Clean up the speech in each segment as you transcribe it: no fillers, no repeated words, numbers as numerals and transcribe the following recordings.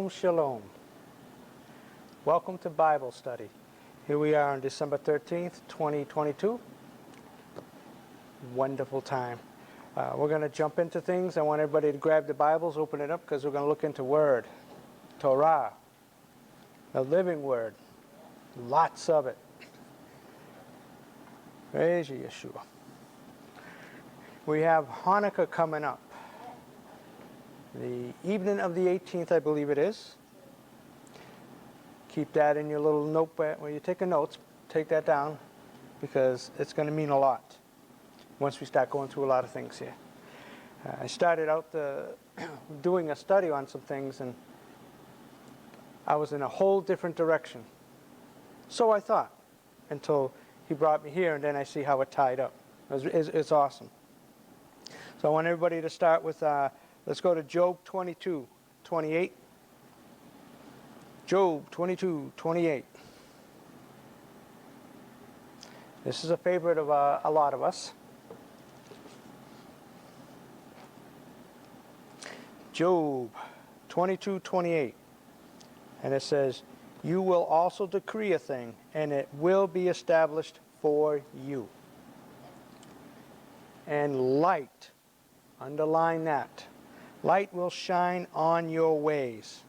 Shalom. Welcome to Bible study. Here we are on December 13th, 2022. Wonderful time. We're going to jump into things. I want everybody to grab the Bibles, open it up, because we're going to look into Word, Torah, the living Word. Lots of it. Praise Yeshua. We have Hanukkah coming up. The evening of the 18th, I believe it is. Keep that in your little notepad. When you're taking notes, take that down, because it's going to mean a lot once we start going through a lot of things here. I started out doing a study on some things, and I was in a whole different direction. So I thought, until he brought me here, and then I see how it tied up. It's awesome. So I want everybody to start with, let's go to Job 22:28. Job 22:28. This is a favorite of a lot of us. Job 22:28. And it says, "You will also decree a thing, and it will be established for you." And light, underline that. Light will shine on your ways.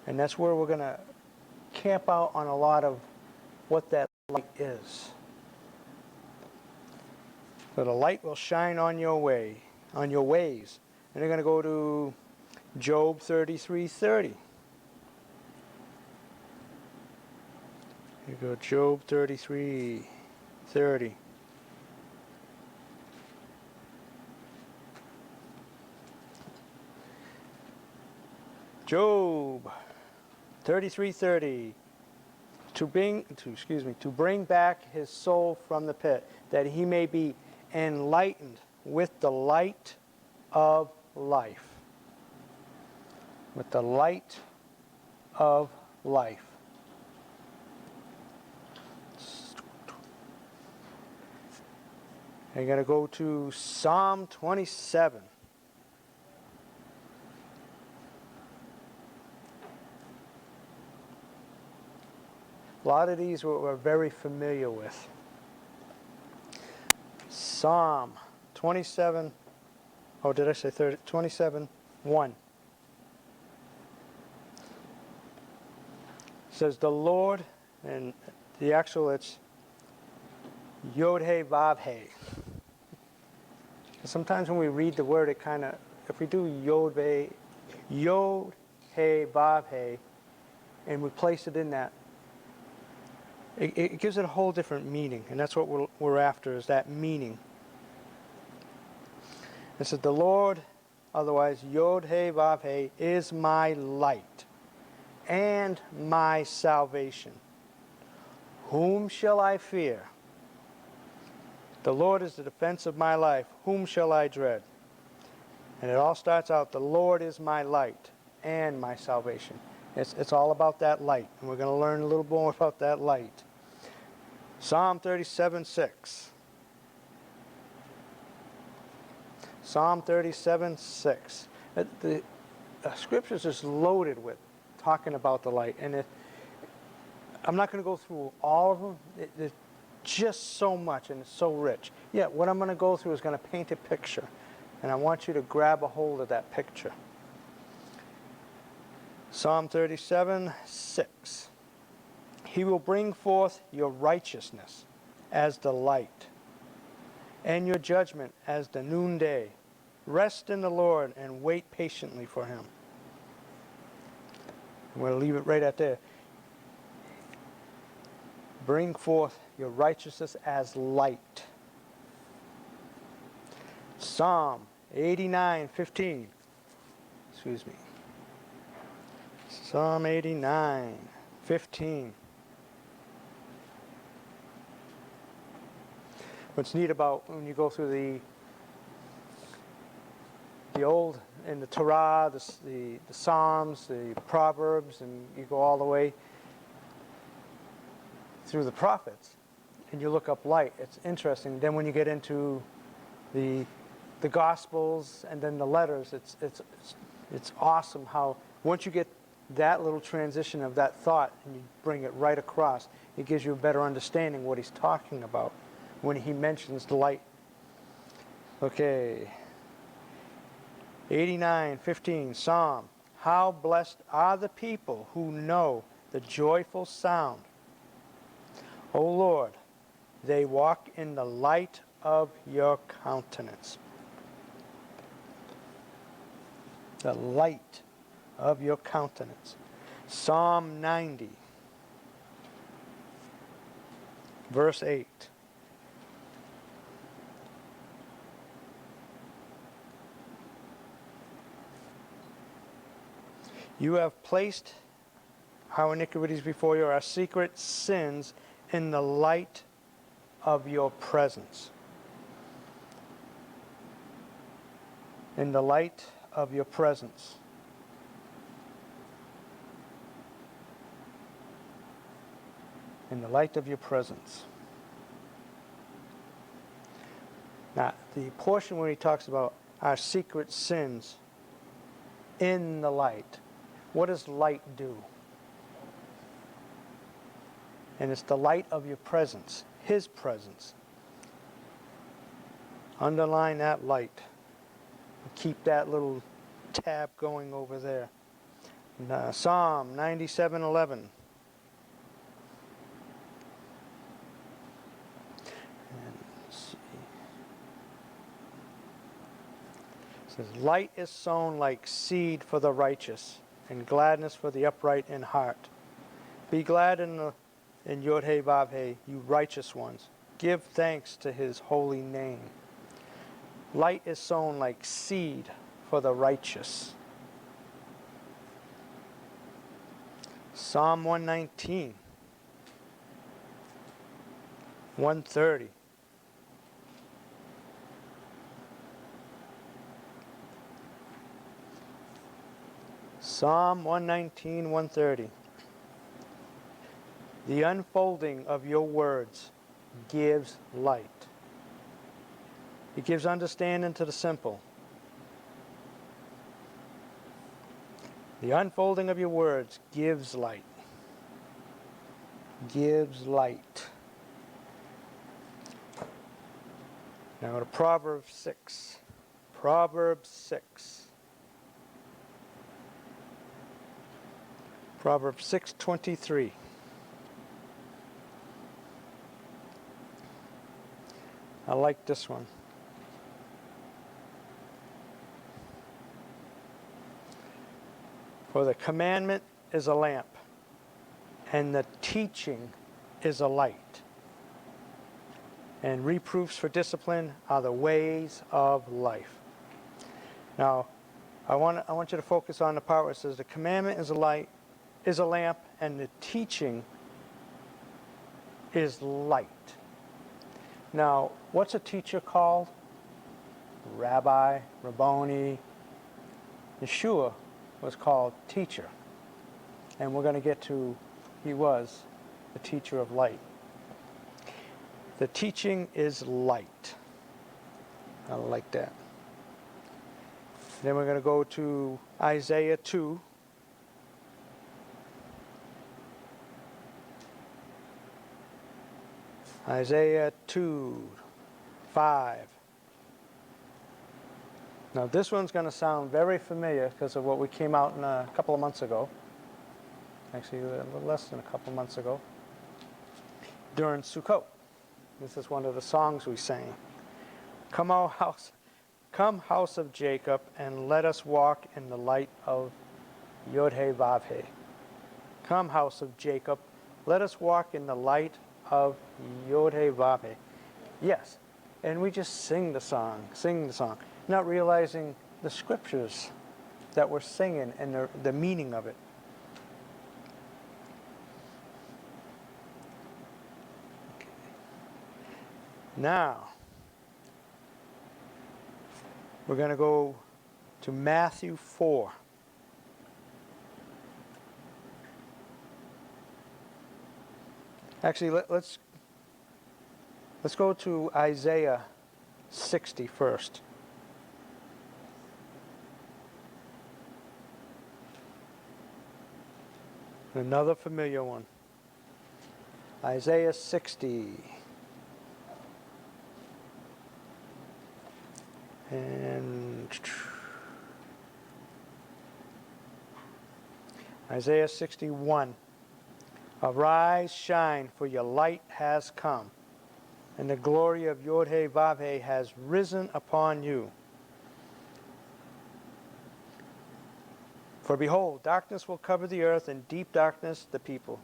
And that's where we're going to camp out on a lot of what that light is. So the light will shine on your way, on your ways. And they're going to go to Job 33:30. Here you go, Job 33:30. Job 33:30. To bring back his soul from the pit, that he may be enlightened with the light of life. With the light of life. I'm going to go to Psalm 27. A lot of these we're very familiar with. Psalm 27, oh, did I say 30? 27:1. It says, "The Lord," and the actual, it's Yod-He Vav-He. Sometimes when we read the word, it kind of, if we do Yod-He Vav-He, and we place it in that, it gives it a whole different meaning, and that's what we're after, is that meaning. It says, "The Lord," otherwise Yod-He Vav-He, "is my light and my salvation. Whom shall I fear? The Lord is the defense of my life. Whom shall I dread?" And it all starts out, the Lord is my light and my salvation. It's all about that light, and we're going to learn a little more about that light. Psalm 37:6. Psalm 37:6. The scriptures is loaded with talking about the light, and I'm not going to go through all of them. There's just so much, and it's so rich. Yeah, what I'm going to go through is going to paint a picture, and I want you to grab a hold of that picture. Psalm 37:6. "He will bring forth your righteousness as the light, and your judgment as the noonday. Rest in the Lord and wait patiently for him." I'm going to leave it right at there. Bring forth your righteousness as light. Psalm 89:15. Excuse me. Psalm 89:15. What's neat about when you go through the old, in the Torah, the Psalms, the Proverbs, and you go all the way through the prophets, and you look up light, it's interesting. Then when you get into the Gospels and then the letters, it's awesome how Once you get that little transition of that thought and you bring it right across, it gives you a better understanding what he's talking about when he mentions the light. Okay. 89:15, Psalm. How blessed are the people who know the joyful sound. O Lord, they walk in the light of your countenance. The light of your countenance. Psalm 90, verse 8. You have placed our iniquities before you, our secret sins in the light of your presence. In the light of your presence. In the light of your presence. Now, the portion where he talks about our secret sins in the light. What does light do? And it's the light of your presence, his presence. Underline that light. Keep that little tab going over there. Psalm 97:11. It says, light is sown like seed for the righteous, and gladness for the upright in heart. Be glad in Yod-Heh Vav-Heh, you righteous ones. Give thanks to his holy name. Light is sown like seed for the righteous. Psalm 119, 130. Psalm 119, 130. The unfolding of your words gives light. It gives understanding to the simple. The unfolding of your words gives light. Gives light. Now to Proverbs 6. Proverbs 6. Proverbs 6:23. I like this one. For the commandment is a lamp, and the teaching is a light. And reproofs for discipline are the ways of life. Now, I want you to focus on the part where it says the commandment is a light, is a lamp, and the teaching is light. Now, what's a teacher called? Rabbi, Rabboni. Yeshua was called teacher. And we're going to get to, he was the teacher of light. The teaching is light. I like that. Then we're going to go to Isaiah 2. Isaiah 2:5. Now this one's going to sound very familiar because of what we came out in a couple of months ago. Actually, a little less than a couple of months ago. During Sukkot. This is one of the songs we sang. Come house of Jacob, and let us walk in the light of Yod-Heh Vav-Heh. Come house of Jacob, let us walk in the light of Yod-Heh Vav-Heh. Yes, and we just sing the song, not realizing the scriptures that we're singing and the meaning of it. Okay. Now, we're going to go to Matthew 4. Actually, let's go to Isaiah 60 first. Another familiar one. Isaiah 60. And Isaiah 61. Arise, shine, for your light has come, and the glory of Yod-Heh-Vav-Heh has risen upon you. For behold, darkness will cover the earth, and deep darkness the people.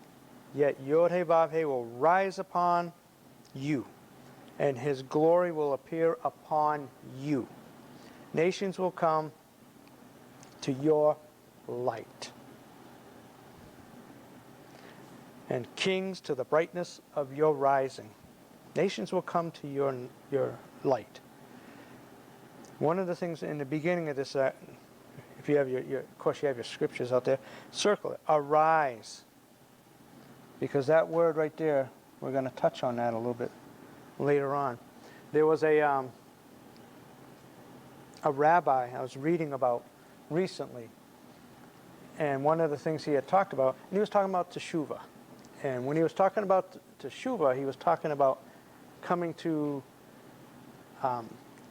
Yet Yod-Heh-Vav-Heh will rise upon you, and his glory will appear upon you. Nations will come to your light, and kings to the brightness of your rising. Nations will come to your light. One of the things in the beginning of this, if you have of course you have your scriptures out there, circle it, arise. Because that word right there, we're going to touch on that a little bit later on. There was a rabbi I was reading about recently, and one of the things he had talked about, and he was talking about teshuvah. And when he was talking about teshuvah, he was talking about coming to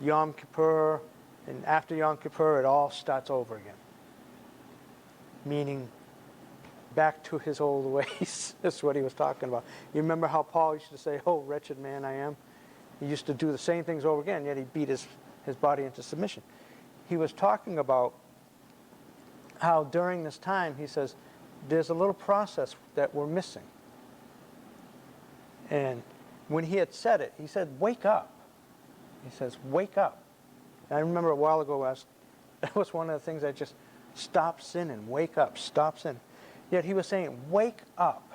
Yom Kippur, and after Yom Kippur, it all starts over again. Meaning, back to his old ways. That's what he was talking about. You remember how Paul used to say, "Oh, wretched man I am." He used to do the same things over again, yet he beat his body into submission. He was talking about how during this time, he says, there's a little process that we're missing. And when he had said it, he said, wake up. He says, wake up. And I remember a while ago, that was one of the things that just stop sinning, wake up, stop sinning. Yet he was saying, wake up.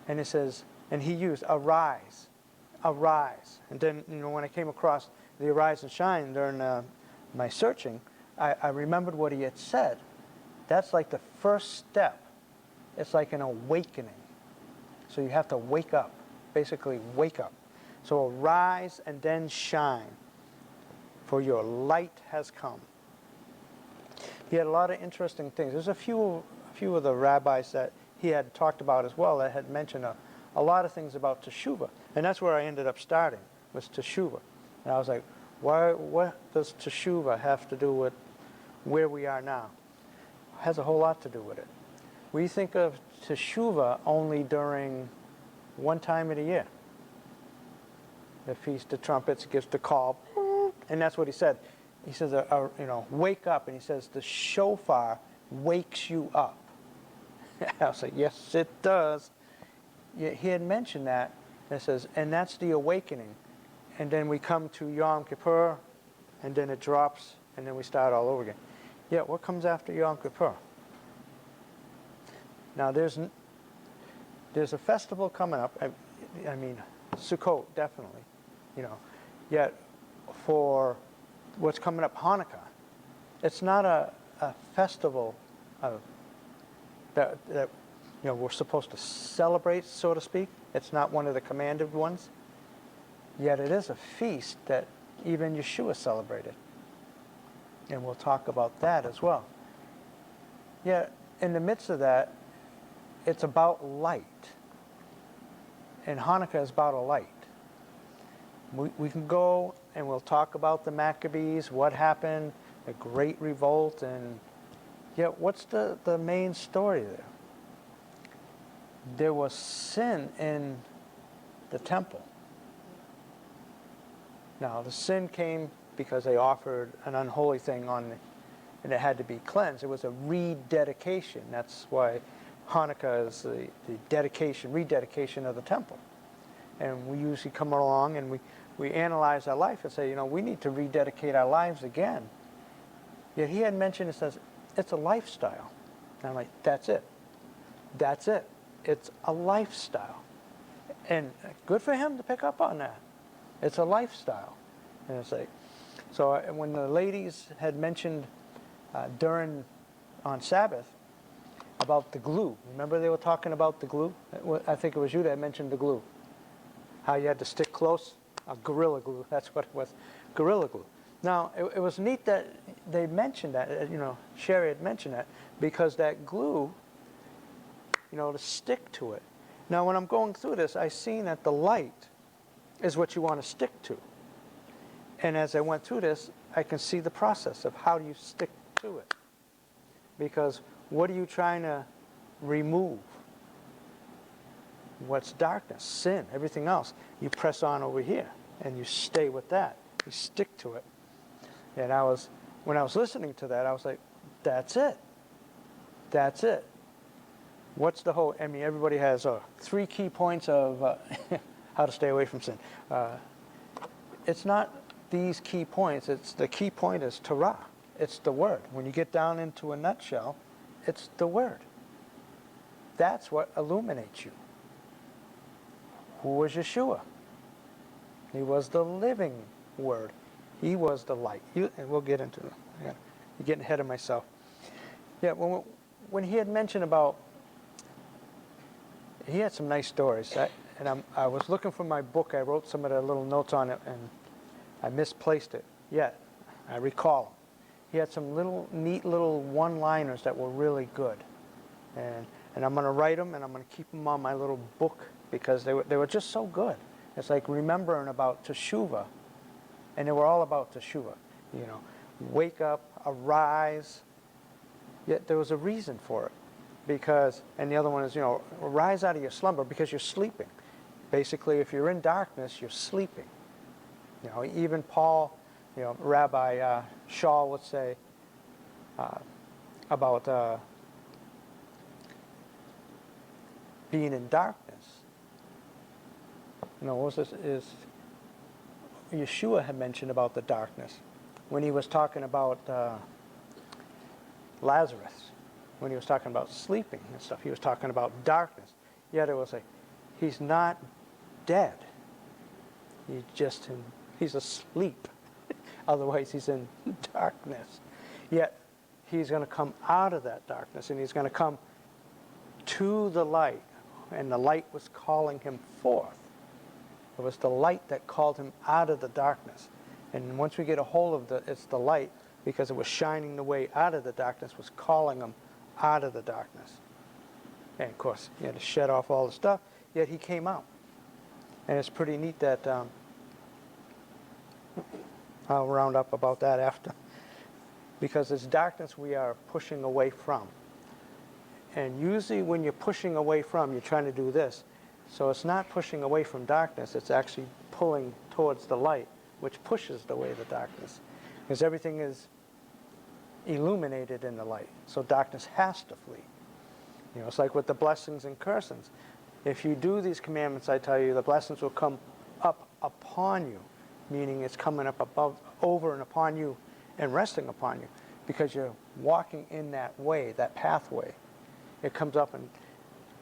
And it says, and he used arise, arise. And then, when I came across the arise and shine during my searching, I remembered what he had said. That's like the first step. It's like an awakening. So you have to wake up, basically wake up. So arise and then shine, for your light has come. He had a lot of interesting things. There's a few of the rabbis that he had talked about as well that had mentioned a lot of things about teshuvah. And that's where I ended up starting, was teshuvah. And I was like, what does teshuvah have to do with where we are now? It has a whole lot to do with it. We think of teshuvah only during one time of the year. The Feast of Trumpets gives the call, and that's what he said. He says, wake up, and he says the shofar wakes you up. I was like, yes, it does. He had mentioned that, and it says, and that's the awakening. And then we come to Yom Kippur, and then it drops, and then we start all over again. Yeah, what comes after Yom Kippur? Now, there's a festival coming up. I mean, Sukkot, definitely. Yet for what's coming up, Hanukkah, it's not a festival that we're supposed to celebrate, so to speak. It's not one of the commanded ones. Yet it is a feast that even Yeshua celebrated. And we'll talk about that as well. Yet in the midst of that, it's about light. And Hanukkah is about a light. We can go and we'll talk about the Maccabees, what happened, the Great Revolt, and yet what's the main story there? There was sin in the temple. Now, the sin came because they offered an unholy thing and it had to be cleansed. It was a rededication. That's why Hanukkah is the rededication of the temple. And we usually come along and we analyze our life and say, we need to rededicate our lives again. Yet he had mentioned, it says, it's a lifestyle. And I'm like, that's it. That's it. It's a lifestyle. And good for him to pick up on that. It's a lifestyle. And it's like, so when the ladies had mentioned on Sabbath about the glue, remember they were talking about the glue? I think it was you that mentioned the glue. How you had to stick close, Gorilla Glue, that's what it was, Gorilla Glue. Now, it was neat that they mentioned that, Sherry had mentioned that, because that glue, to stick to it. Now, when I'm going through this, I seen that the light is what you want to stick to. And as I went through this, I can see the process of how do you stick to it. Because what are you trying to remove? What's darkness, sin, everything else. You press on over here, and you stay with that. You stick to it. And when I was listening to that, I was like, that's it. That's it. What's the whole, everybody has 3 key points of how to stay away from sin. It's not these key points. The key point is Torah. It's the Word. When you get down into a nutshell, it's the Word. That's what illuminates you. Who was Yeshua? He was the living Word. He was the light. And we'll get into it. I'm getting ahead of myself. Yeah, when he had mentioned about, he had some nice stories. I was looking for my book. I wrote some of the little notes on it, and I misplaced it. Yet, I recall them. He had some neat little one-liners that were really good. And I'm going to write them, and I'm going to keep them on my little book because they were just so good. It's like remembering about Teshuvah, and they were all about Teshuvah. Wake up, arise. Yet there was a reason for it. And the other one is, rise out of your slumber because you're sleeping. Basically, if you're in darkness, you're sleeping. Even Paul, Rabbi Shaw would say about being in darkness. What was this? Yeshua had mentioned about the darkness when he was talking about Lazarus. When he was talking about sleeping and stuff, he was talking about darkness. Yet it was like, he's not dead. He's asleep. Otherwise, he's in darkness. Yet, he's going to come out of that darkness, and he's going to come to the light. And the light was calling him forth. It was the light that called him out of the darkness. And once we get a hold of it's the light, because it was shining the way out of the darkness, was calling him out of the darkness. And of course, he had to shed off all the stuff, yet he came out. And it's pretty neat that, I'll round up about that after. Because it's darkness we are pushing away from. And usually when you're pushing away from, you're trying to do this. So it's not pushing away from darkness, it's actually pulling towards the light, which pushes away the darkness. Because everything is illuminated in the light. So darkness has to flee. It's like with the blessings and cursings. If you do these commandments, I tell you, the blessings will come up upon you, meaning it's coming up above, over and upon you and resting upon you, because you're walking in that way, that pathway. It comes up and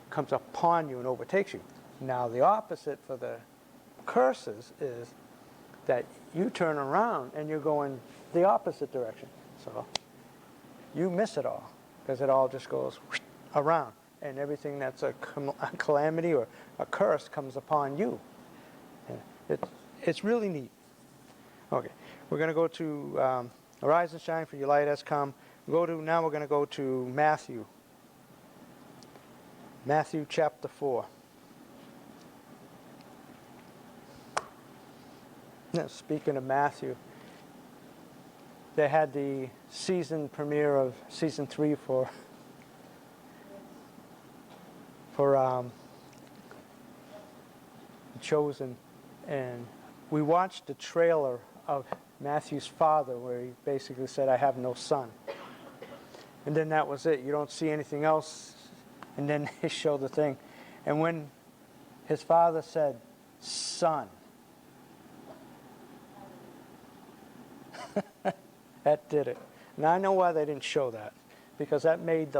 comes upon you and overtakes you. Now the opposite for the curses is that you turn around and you're going the opposite direction. So you miss it all, because it all just goes around, and everything that's a calamity or a curse comes upon you. It's really neat. Okay, we're going to go to Arise and Shine, for your light has come. Now we're going to go to Matthew. Matthew chapter 4. Now, speaking of Matthew, they had the season premiere of season 3 for Chosen, and we watched the trailer of Matthew's father where he basically said, "I have no son," and then that was it. You don't see anything else, and then they show the thing, and when his father said, "Son," that did it. Now I know why they didn't show that, because that made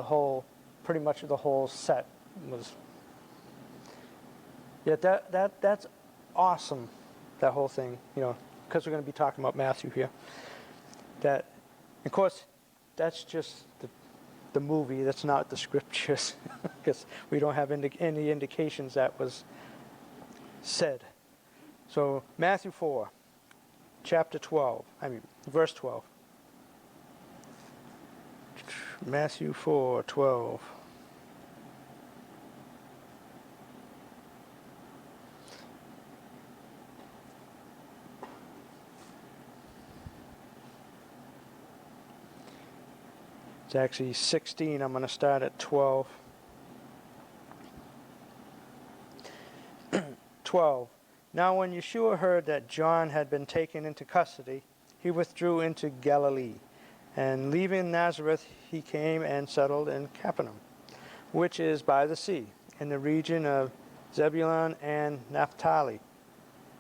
pretty much the whole set was. Yet that's awesome, that whole thing, because we're going to be talking about Matthew here. That, of course, that's just the movie. That's not the scriptures, because we don't have any indications that was said. So Matthew 4, verse 12. Matthew 4:12. It's actually 16. I'm going to start at 12. 12. Now when Yeshua heard that John had been taken into custody, he withdrew into Galilee. And leaving Nazareth, he came and settled in Capernaum, which is by the sea, in the region of Zebulun and Naphtali.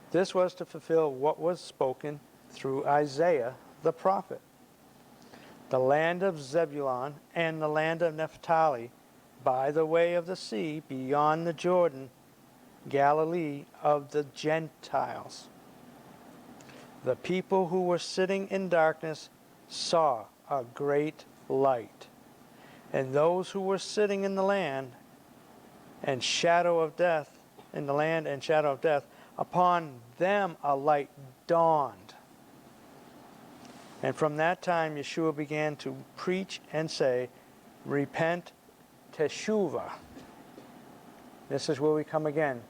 This was to fulfill what was spoken through Isaiah the prophet. The land of Zebulun and the land of Naphtali, by the way of the sea, beyond the Jordan, Galilee of the Gentiles. The people who were sitting in darkness saw a great light. And those who were sitting in the land and shadow of death, in the land and shadow of death, upon them a light dawned. And from that time Yeshua began to preach and say, repent, teshuvah. This is where we come again,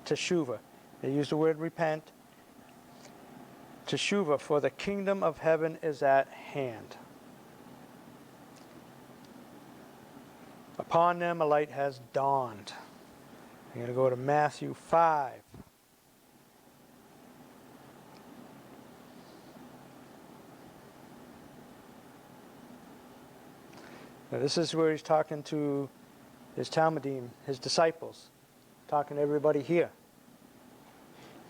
teshuvah. They use the word repent. Teshuvah, for the kingdom of heaven is at hand. Upon them a light has dawned. I'm going to go to Matthew 5. Now this is where he's talking to his Talmudim, his disciples, talking to everybody here.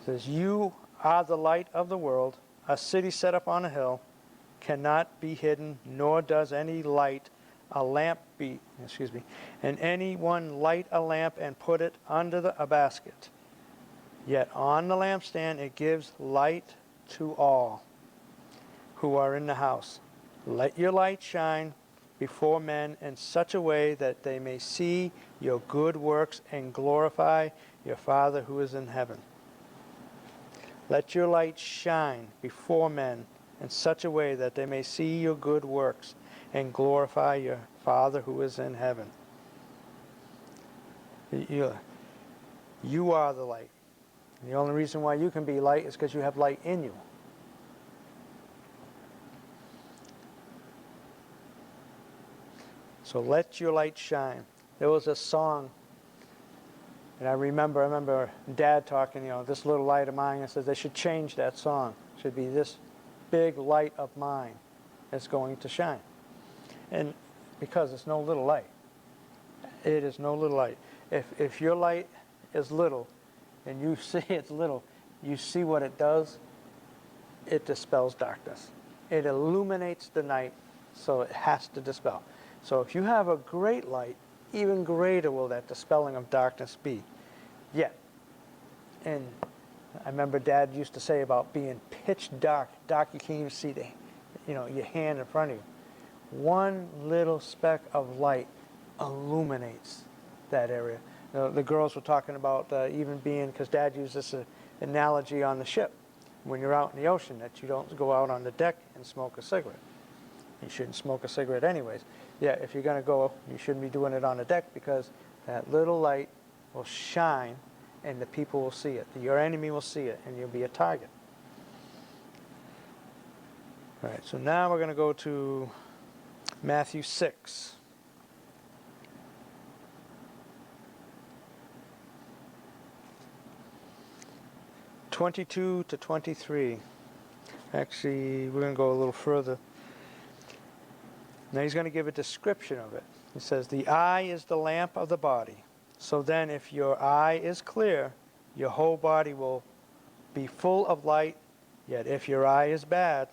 He says, you are the light of the world. A city set up on a hill cannot be hidden, nor does any light a lamp and anyone light a lamp and put it under a basket. Yet on the lampstand it gives light to all who are in the house. Let your light shine before men in such a way that they may see your good works and glorify your Father who is in heaven. Let your light shine before men in such a way that they may see your good works and glorify your Father who is in heaven. You are the light. And the only reason why you can be light is because you have light in you. So let your light shine. There was a song, and I remember Dad talking, this little light of mine, and says they should change that song. It should be this big light of mine that's going to shine. And because it's no little light. It is no little light. If your light is little, and you see it's little, you see what it does? It dispels darkness. It illuminates the night, so it has to dispel. So if you have a great light, even greater will that dispelling of darkness be. Yet, and I remember Dad used to say about being pitch dark, you can't even see your hand in front of you. One little speck of light illuminates that area. The girls were talking about even being, because Dad used this analogy on the ship, when you're out in the ocean, that you don't go out on the deck and smoke a cigarette. You shouldn't smoke a cigarette anyways. Yeah, if you're going to go, you shouldn't be doing it on the deck, because that little light will shine and the people will see it. Your enemy will see it and you'll be a target. All right, so now we're going to go to Matthew 6. (22 to 23). Actually, we're going to go a little further. Now he's going to give a description of it. He says, the eye is the lamp of the body. So then if your eye is clear, your whole body will be full of light. Yet if your eye is bad,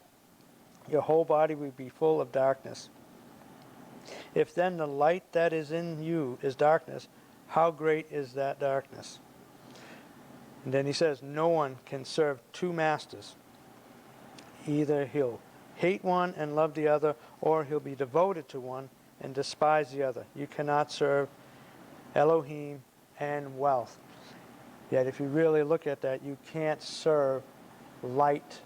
your whole body will be full of darkness. If then the light that is in you is darkness, how great is that darkness? And then he says, no one can serve two masters. Either he'll hate one and love the other, or he'll be devoted to one and despise the other. You cannot serve Elohim and wealth. Yet if you really look at that, you can't serve light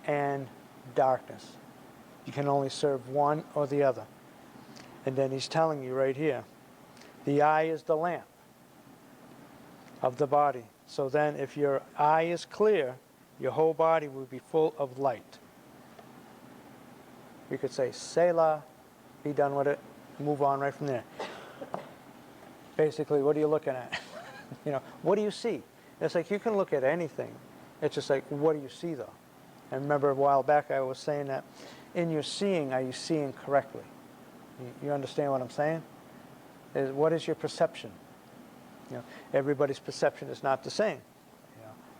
and darkness. You can only serve one or the other. And then he's telling you right here, the eye is the lamp of the body. So then if your eye is clear, your whole body will be full of light. You could say Selah, be done with it, move on right from there. Basically, what are you looking at? What do you see? It's like you can look at anything. It's just like, what do you see though? I remember a while back I was saying that in your seeing, are you seeing correctly? You understand what I'm saying? What is your perception? Everybody's perception is not the same.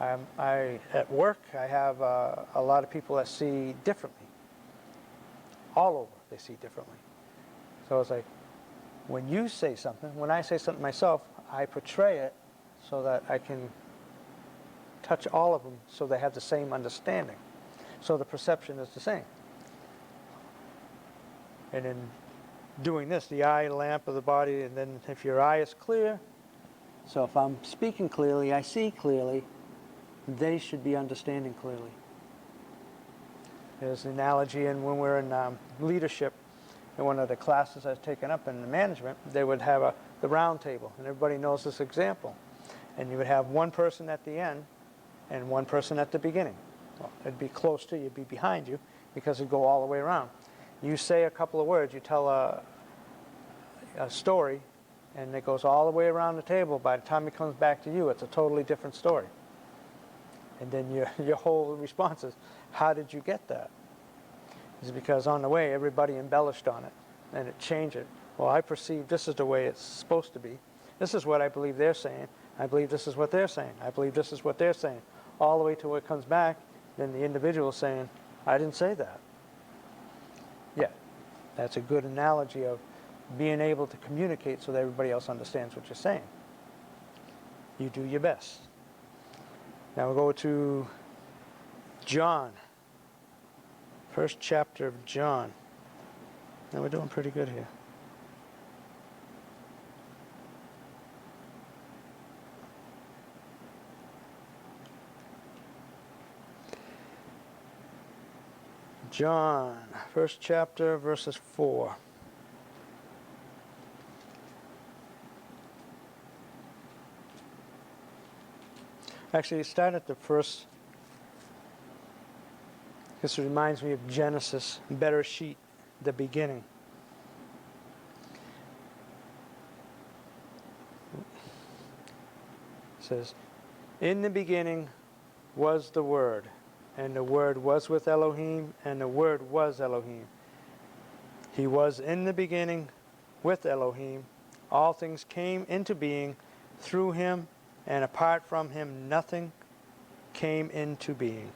At work, I have a lot of people that see differently. All over, they see differently. So it's like, when you say something, when I say something myself, I portray it so that I can touch all of them so they have the same understanding. So the perception is the same. And in doing this, the eye lamp of the body, and then if your eye is clear, so if I'm speaking clearly, I see clearly, they should be understanding clearly. There's an analogy, and when we're in leadership, in one of the classes I was taking up in the management, they would have the round table, and everybody knows this example. And you would have one person at the end and one person at the beginning. Well, it'd be close to you, it'd be behind you, because it'd go all the way around. You say a couple of words, you tell a story, and it goes all the way around the table. By the time it comes back to you, it's a totally different story. And then your whole response is, how did you get that? It's because on the way, everybody embellished on it, and it changed it. Well, I perceive this is the way it's supposed to be. This is what I believe they're saying. I believe this is what they're saying. I believe this is what they're saying. All the way to where it comes back, then the individual is saying, I didn't say that. Yeah, that's a good analogy of being able to communicate so that everybody else understands what you're saying. You do your best. Now we'll go to John. First chapter of John. Now we're doing pretty good here. John, first chapter, verses 4. Actually, start at the first. This reminds me of Genesis, Bereshit, the beginning. It says, in the beginning was the Word, and the Word was with Elohim, and the Word was Elohim. He was in the beginning with Elohim. All things came into being through him, and apart from him nothing came into being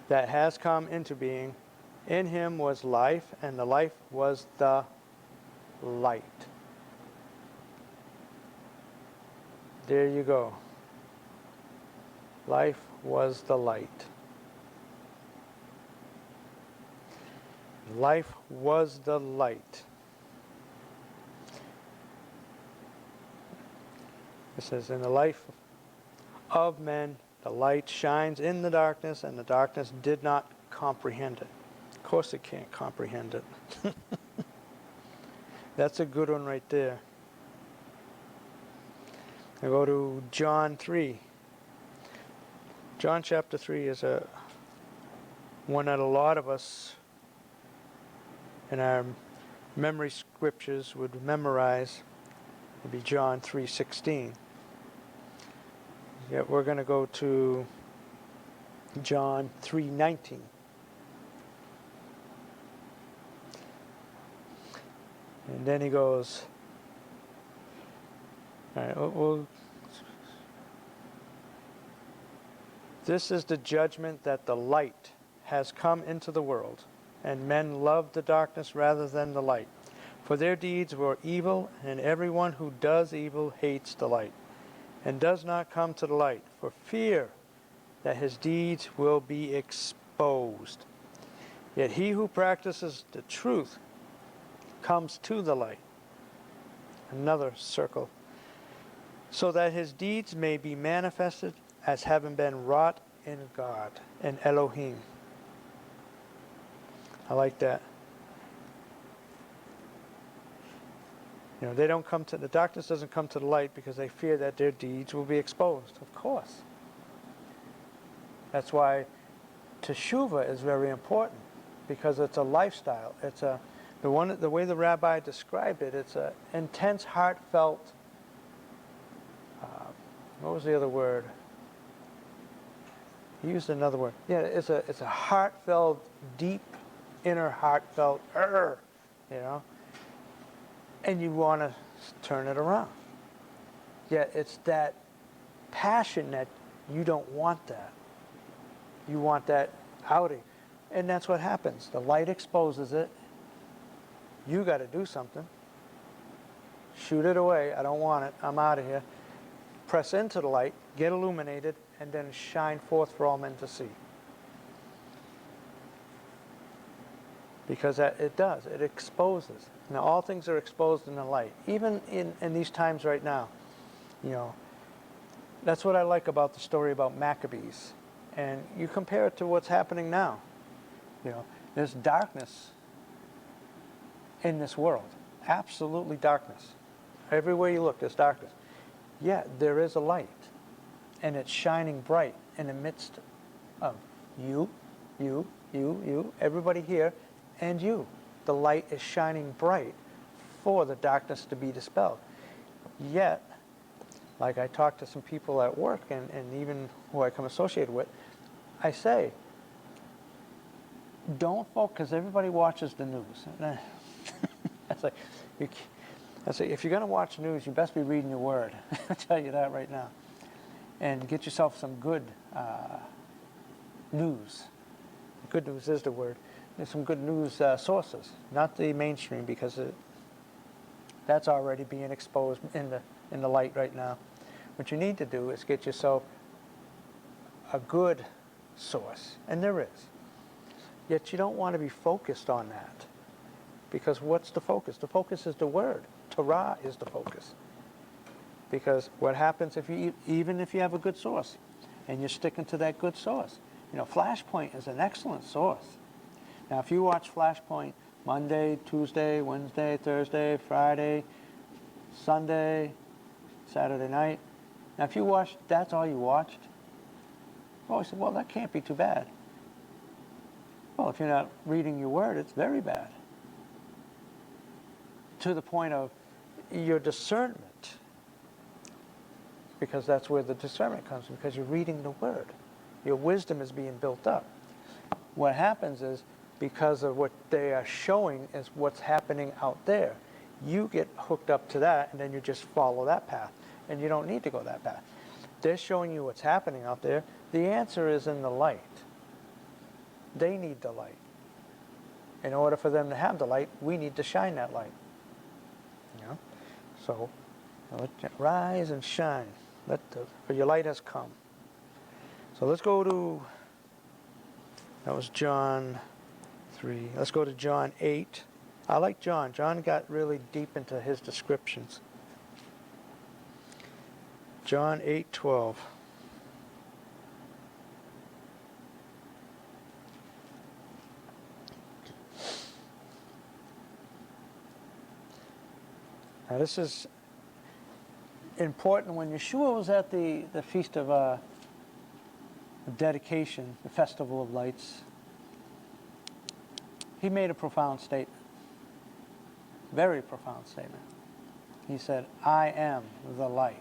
that has come into being. In him was life, and the life was the light. There you go. Life was the light. Life was the light. It says, in the life of men, the light shines in the darkness, and the darkness did not comprehend it. Of course it can't comprehend it. That's a good one right there. I go to John 3. John chapter 3 is one that a lot of us in our memory scriptures would memorize. It would be John 3:16. Yet we're going to go to John 3:19. And then he goes, all right, this is the judgment, that the light has come into the world, and men loved the darkness rather than the light, for their deeds were evil, and everyone who does evil hates the light, and does not come to the light, for fear that his deeds will be exposed. Yet he who practices the truth comes to the light. Another circle. So that his deeds may be manifested as having been wrought in God, in Elohim. I like that. They don't come to, the darkness doesn't come to the light because they fear that their deeds will be exposed. Of course. That's why teshuvah is very important, because it's a lifestyle. The way the rabbi described it, it's an intense, heartfelt, what was the other word? He used another word. Yeah, it's a heartfelt, deep, inner heartfelt, you know, and you want to turn it around. Yet it's that passion that you don't want that. You want that outing. And that's what happens. The light exposes it. You got to do something. Shoot it away. I don't want it. I'm out of here. Press into the light, get illuminated, and then shine forth for all men to see. Because it does. It exposes. Now, all things are exposed in the light. Even in these times right now, you know, that's what I like about the story about Maccabees. And you compare it to what's happening now. You know, there's darkness in this world. Absolutely darkness. Everywhere you look, there's darkness. Yet there is a light. And it's shining bright in the midst of you, everybody here, and you. The light is shining bright for the darkness to be dispelled. Yet, like I talk to some people at work and even who I come associated with, I say, don't focus, everybody watches the news. I say, if you're going to watch news, you best be reading your word. I'll tell you that right now. And get yourself some good news. Good news is the word. There's some good news sources, not the mainstream, because that's already being exposed in the light right now. What you need to do is get yourself a good source, and there is. Yet you don't want to be focused on that, because what's the focus? The focus is the word. Torah is the focus. Because what happens even if you have a good source, and you're sticking to that good source? You know, Flashpoint is an excellent source. Now, if you watch Flashpoint Monday, Tuesday, Wednesday, Thursday, Friday, Sunday, Saturday night, now if you watched, that's all you watched, oh, I said, well, that can't be too bad. Well, if you're not reading your word, it's very bad. To the point of your discernment, because that's where the discernment comes from, because you're reading the word. Your wisdom is being built up. What happens is, because of what they are showing is what's happening out there, you get hooked up to that, and then you just follow that path, and you don't need to go that path. They're showing you what's happening out there. The answer is in the light. They need the light. In order for them to have the light, we need to shine that light. You know? So, rise and shine, for your light has come. So let's go to, that was John 3. Let's go to John 8. I like John. John got really deep into his descriptions. John 8:12. Now this is important. When Yeshua was at the feast of dedication, the Festival of Lights, he made a profound statement. Very profound statement. He said, I am the light.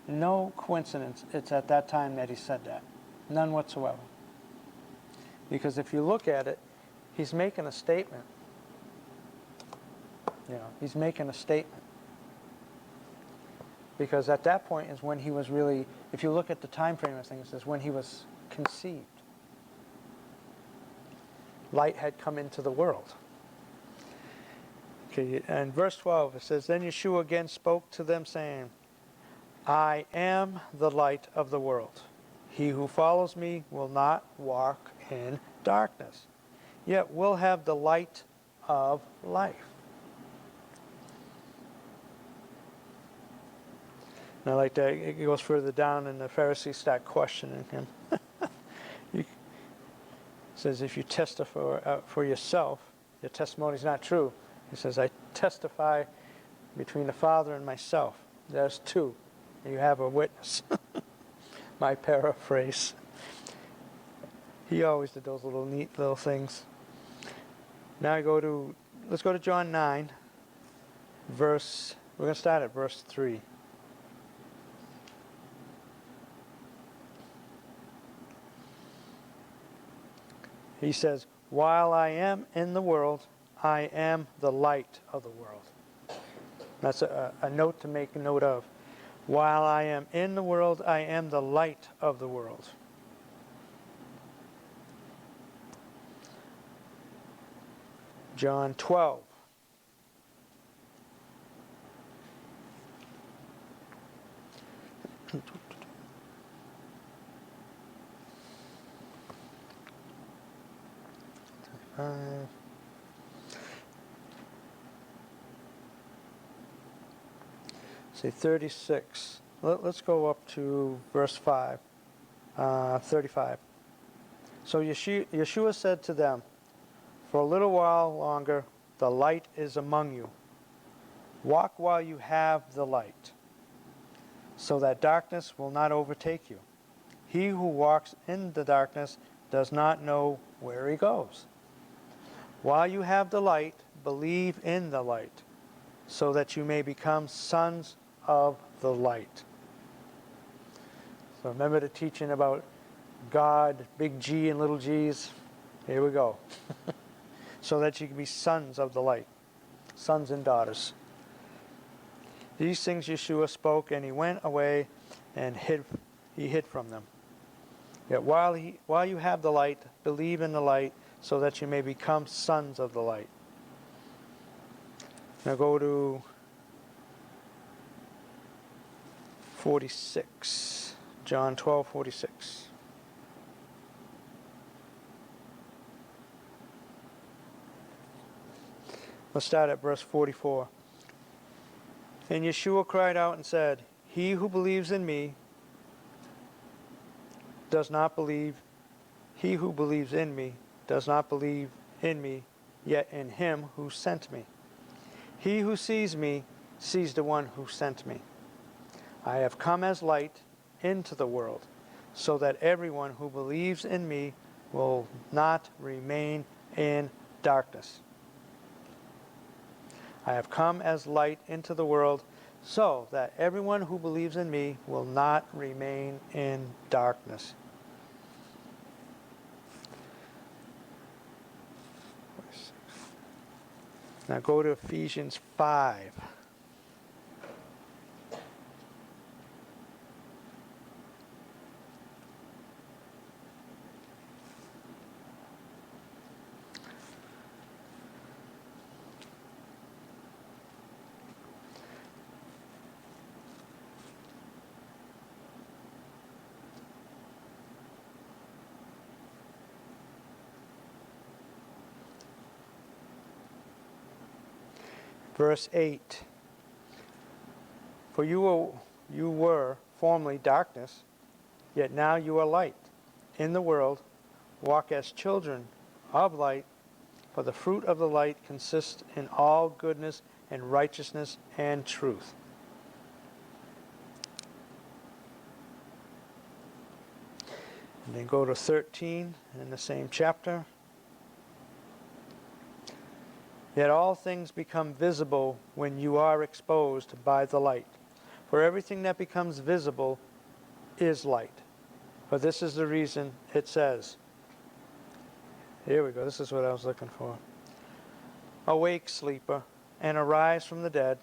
No coincidence, it's at that time that he said that. None whatsoever. Because if you look at it, he's making a statement. You know, he's making a statement. Because at that point is when he was really, if you look at the time frame of things, is when he was conceived. Light had come into the world. Okay, and verse 12, it says, Then Yeshua again spoke to them, saying, I am the light of the world. He who follows me will not walk in darkness, yet will have the light of life. And I like that. It goes further down, and the Pharisees start questioning him. It says, if you testify for yourself, your testimony is not true. He says, I testify between the Father and myself. There's two. You have a witness. My paraphrase. He always did those little neat little things. Now let's go to John 9, we're going to start at verse 3. He says, while I am in the world, I am the light of the world. That's a note to make a note of. While I am in the world, I am the light of the world. John 12. Say 36. Let's go up to verse 5, 35. So Yeshua said to them, for a little while longer, the light is among you. Walk while you have the light, so that darkness will not overtake you. He who walks in the darkness does not know where he goes. While you have the light, believe in the light, so that you may become sons of the light. So remember the teaching about God, big G and little g's? Here we go. So that you can be sons of the light, sons and daughters. These things Yeshua spoke, and he went away and he hid from them. Yet while you have the light, believe in the light, so that you may become sons of the light. Now go to 46. John 12:46. Let's start at verse 44. And Yeshua cried out and said, he who believes in me does not believe, he who believes in me does not believe in me, yet in him who sent me. He who sees me sees the one who sent me. I have come as light into the world, so that everyone who believes in me will not remain in darkness. I have come as light into the world, so that everyone who believes in me will not remain in darkness. Now go to Ephesians 5. Verse 8. For you were formerly darkness, yet now you are light in the world. Walk as children of light, for the fruit of the light consists in all goodness and righteousness and truth. And then go to 13 in the same chapter. Yet all things become visible when you are exposed by the light. For everything that becomes visible is light. For this is the reason it says, here we go, this is what I was looking for. Awake, sleeper, and arise from the dead,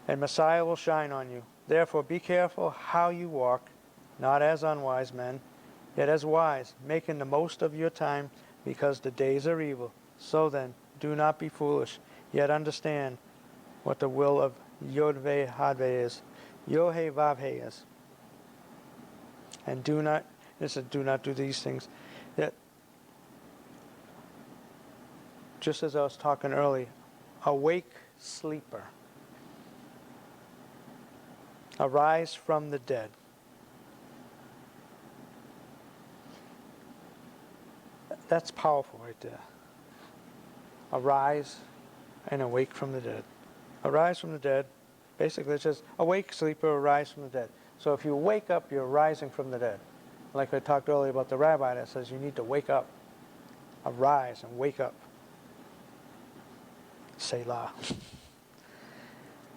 and Messiah will shine on you. Therefore be careful how you walk, not as unwise men, yet as wise, making the most of your time, because the days are evil. So then, do not be foolish, yet understand what the will of Yod-Veh-Had-Veh is. Yod-Heh-Vav-Heh is. And do not do these things. That, just as I was talking earlier, awake, sleeper. Arise from the dead. That's powerful right there. Arise and awake from the dead. Arise from the dead. Basically, it says, awake, sleeper, arise from the dead. So if you wake up, you're rising from the dead. Like I talked earlier about the rabbi that says you need to wake up. Arise and wake up. Selah.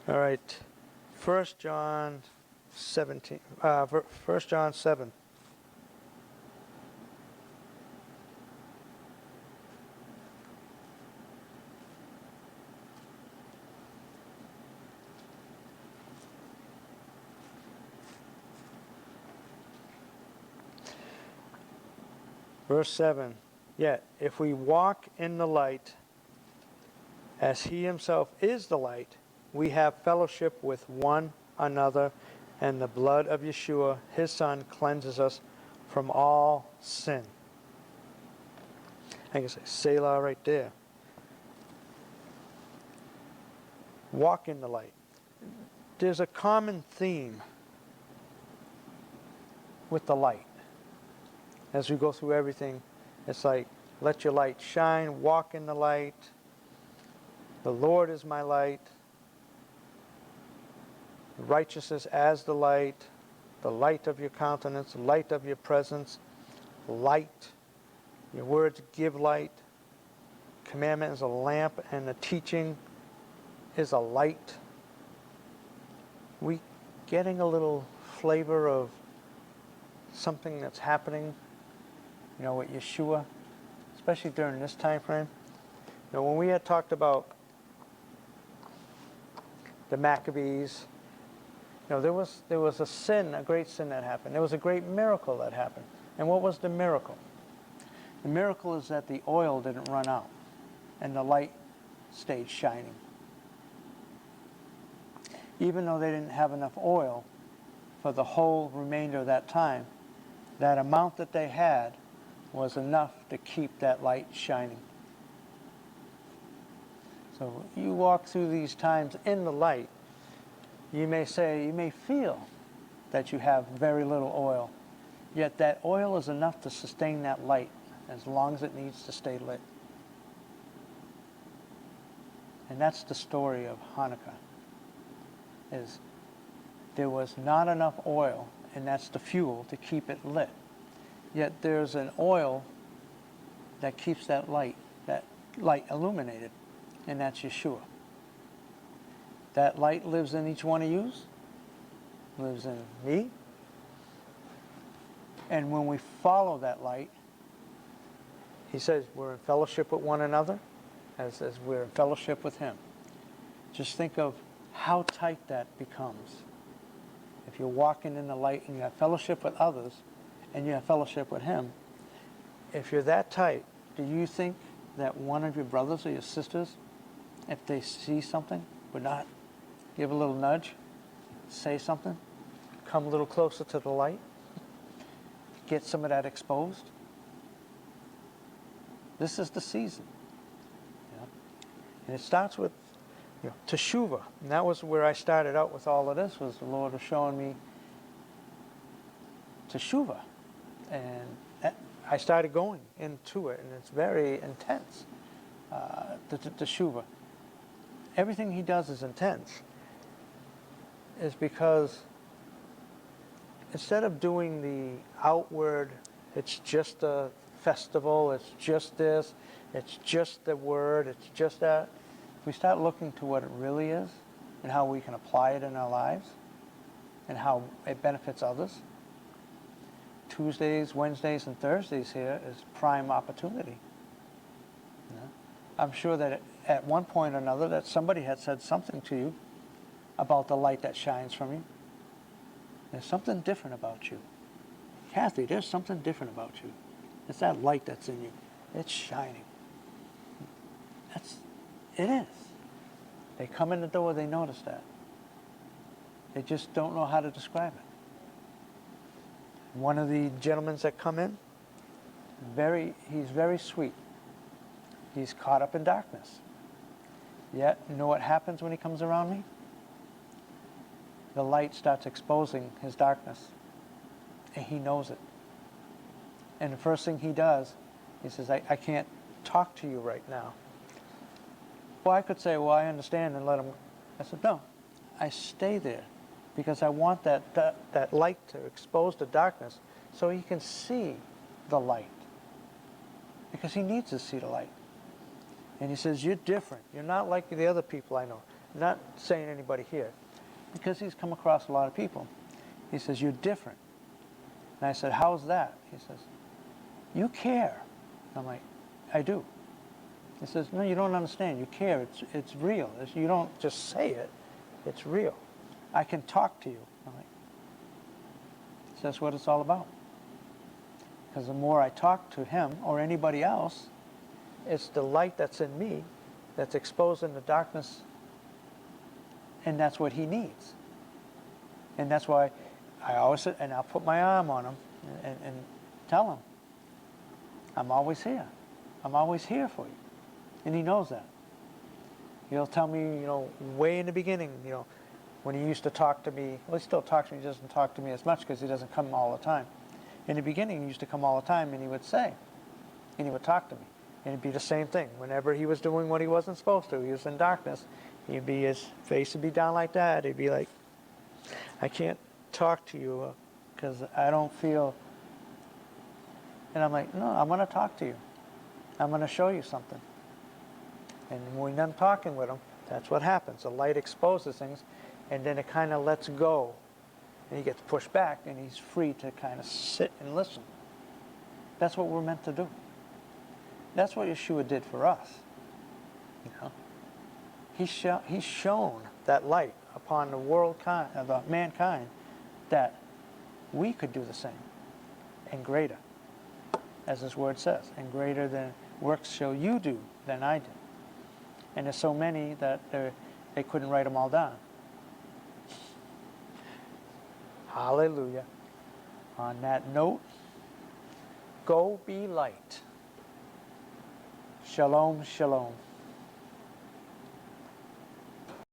All right. 1 John 17. 1 John 7. Verse 7, yet if we walk in the light, as he himself is the light, we have fellowship with one another, and the blood of Yeshua, his Son, cleanses us from all sin. I can say Selah right there. Walk in the light. There's a common theme with the light. As we go through everything, it's like, let your light shine, walk in the light. The Lord is my light. Righteousness as the light of your countenance, the light of your presence, light. Your words give light. Commandment is a lamp, and the teaching is a light. We getting a little flavor of something that's happening, with Yeshua, especially during this time frame. When we had talked about the Maccabees, there was a sin, a great sin that happened. There was a great miracle that happened. And what was the miracle? The miracle is that the oil didn't run out and the light stayed shining. Even though they didn't have enough oil for the whole remainder of that time, that amount that they had was enough to keep that light shining. So you walk through these times in the light, you may feel that you have very little oil, yet that oil is enough to sustain that light as long as it needs to stay lit. And that's the story of Hanukkah, is there was not enough oil, and that's the fuel to keep it lit. Yet there's an oil that keeps that light illuminated, and that's Yeshua. That light lives in each one of you, lives in me, and when we follow that light, he says we're in fellowship with one another as we're in fellowship with him. Just think of how tight that becomes. If you're walking in the light and you have fellowship with others, and you have fellowship with him, if you're that tight, do you think that one of your brothers or your sisters, if they see something, would not give a little nudge, say something, come a little closer to the light, get some of that exposed? This is the season. And it starts with teshuvah. And that was where I started out with all of this, was the Lord was showing me teshuvah. And I started going into it, and it's very intense, the teshuvah. Everything he does is intense, is because instead of doing the outward, it's just a festival, it's just this, it's just the word, it's just that, we start looking to what it really is and how we can apply it in our lives and how it benefits others. Tuesdays, Wednesdays, and Thursdays here is prime opportunity. I'm sure that at one point or another that somebody had said something to you about the light that shines from you. There's something different about you. Kathy, there's something different about you. It's that light that's in you. It's shining. It is. They come in the door, they notice that. They just don't know how to describe it. One of the gentlemen that come in, he's very sweet. He's caught up in darkness. Yet, you know what happens when he comes around me? The light starts exposing his darkness. And he knows it. And the first thing he does, he says, I can't talk to you right now. Well, I could say, well, I understand, and let him. I said, no, I stay there because I want that light to expose the darkness so he can see the light. because he needs to see the light. And he says, you're different. You're not like the other people I know. Not saying anybody here, because he's come across a lot of people. He says, you're different. And I said, how's that? He says, you care. I'm like, I do. He says, no, you don't understand. You care. It's real. You don't just say it. It's real. I can talk to you. I'm like, so that's what it's all about. Because the more I talk to him or anybody else, it's the light that's in me that's exposing the darkness, and that's what he needs. And that's why I always sit and I'll put my arm on him and tell him, I'm always here. I'm always here for you. And he knows that. He'll tell me, you know, way in the beginning, you know, when he used to talk to me, well, he still talks to me, he doesn't talk to me as much because he doesn't come all the time. In the beginning, he used to come all the time, and he would say, and he would talk to me. And it'd be the same thing. Whenever he was doing what he wasn't supposed to, he was in darkness, his face would be down like that. He'd be like, I can't talk to you because I don't feel. And I'm like, no, I'm going to talk to you. I'm going to show you something. And when I'm talking with him, that's what happens. The light exposes things, and then it kind of lets go. And he gets pushed back, and he's free to kind of sit and listen. That's what we're meant to do. That's what Yeshua did for us. You know, he's shown that light upon the the mankind, that we could do the same, and greater, as His Word says, and greater than works shall you do than I did. And there's so many that they couldn't write them all down. Hallelujah. On that note, go be light. Shalom, shalom.